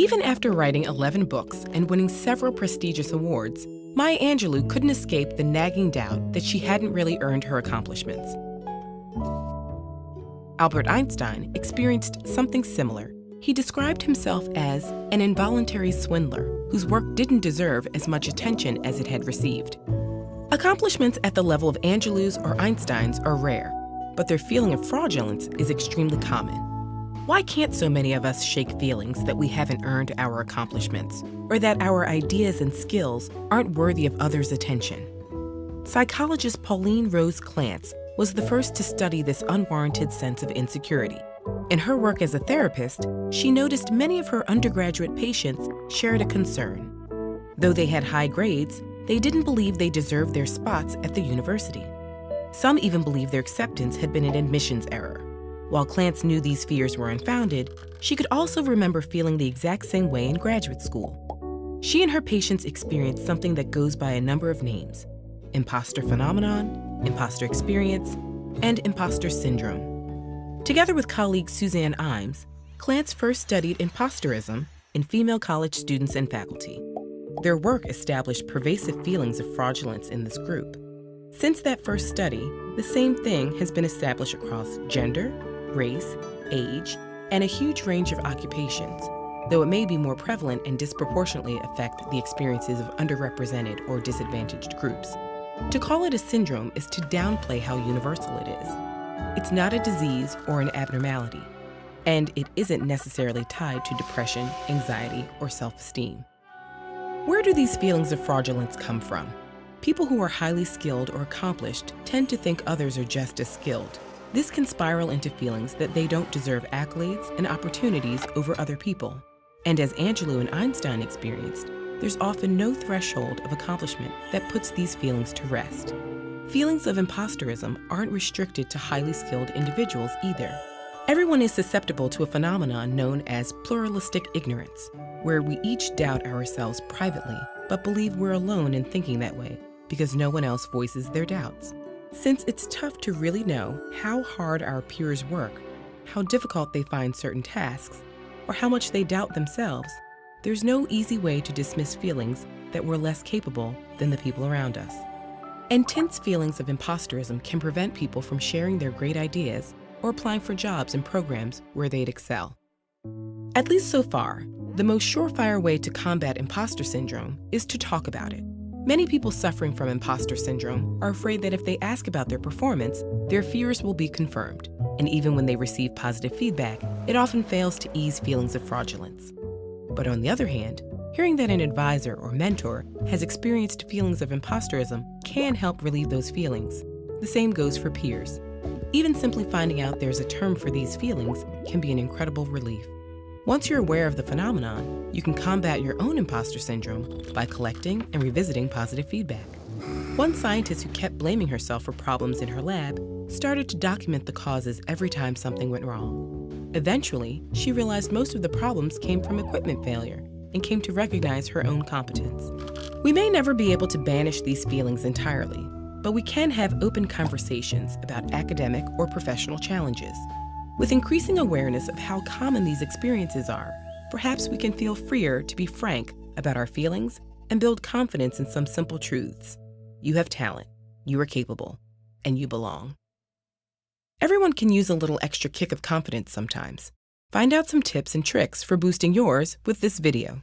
Even after writing 11 books and winning several prestigious awards, Maya Angelou couldn't escape the nagging doubt that she hadn't really earned her accomplishments. Albert Einstein experienced something similar. He described himself as an involuntary swindler whose work didn't deserve as much attention as it had received. Accomplishments at the level of Angelou's or Einstein's are rare, but their feeling of fraudulence is extremely common. Why can't so many of us shake feelings that we haven't earned our accomplishments, or that our ideas and skills aren't worthy of others' attention? Psychologist Pauline Rose Clance was the first to study this unwarranted sense of insecurity. In her work as a therapist, she noticed many of her undergraduate patients shared a concern. Though they had high grades, they didn't believe they deserved their spots at the university. Some even believed their acceptance had been an admissions error. While Clance knew these fears were unfounded, she could also remember feeling the exact same way in graduate school. She and her patients experienced something that goes by a number of names: imposter phenomenon, imposter experience, and imposter syndrome. Together with colleague Suzanne Imes, Clance first studied imposterism in female college students and faculty. Their work established pervasive feelings of fraudulence in this group. Since that first study, the same thing has been established across gender, race, age, and a huge range of occupations, though it may be more prevalent and disproportionately affect the experiences of underrepresented or disadvantaged groups. To call it a syndrome is to downplay how universal it is. It's not a disease or an abnormality, and it isn't necessarily tied to depression, anxiety, or self-esteem. Where do these feelings of fraudulence come from? People who are highly skilled or accomplished tend to think others are just as skilled. This can spiral into feelings that they don't deserve accolades and opportunities over other people. And as Angelou and Einstein experienced, there's often no threshold of accomplishment that puts these feelings to rest. Feelings of imposterism aren't restricted to highly skilled individuals either. Everyone is susceptible to a phenomenon known as pluralistic ignorance, where we each doubt ourselves privately, but believe we're alone in thinking that way because no one else voices their doubts. Since it's tough to really know how hard our peers work, how difficult they find certain tasks, or how much they doubt themselves, there's no easy way to dismiss feelings that we're less capable than the people around us. Intense feelings of imposterism can prevent people from sharing their great ideas or applying for jobs and programs where they'd excel. At least so far, the most surefire way to combat imposter syndrome is to talk about it. Many people suffering from imposter syndrome are afraid that if they ask about their performance, their fears will be confirmed. And even when they receive positive feedback, it often fails to ease feelings of fraudulence. But on the other hand, hearing that an advisor or mentor has experienced feelings of imposterism can help relieve those feelings. The same goes for peers. Even simply finding out there's a term for these feelings can be an incredible relief. Once you're aware of the phenomenon, you can combat your own imposter syndrome by collecting and revisiting positive feedback. One scientist who kept blaming herself for problems in her lab started to document the causes every time something went wrong. Eventually, she realized most of the problems came from equipment failure and came to recognize her own competence. We may never be able to banish these feelings entirely, but we can have open conversations about academic or professional challenges. With increasing awareness of how common these experiences are, perhaps we can feel freer to be frank about our feelings and build confidence in some simple truths. You have talent, you are capable, and you belong. Everyone can use a little extra kick of confidence sometimes. Find out some tips and tricks for boosting yours with this video.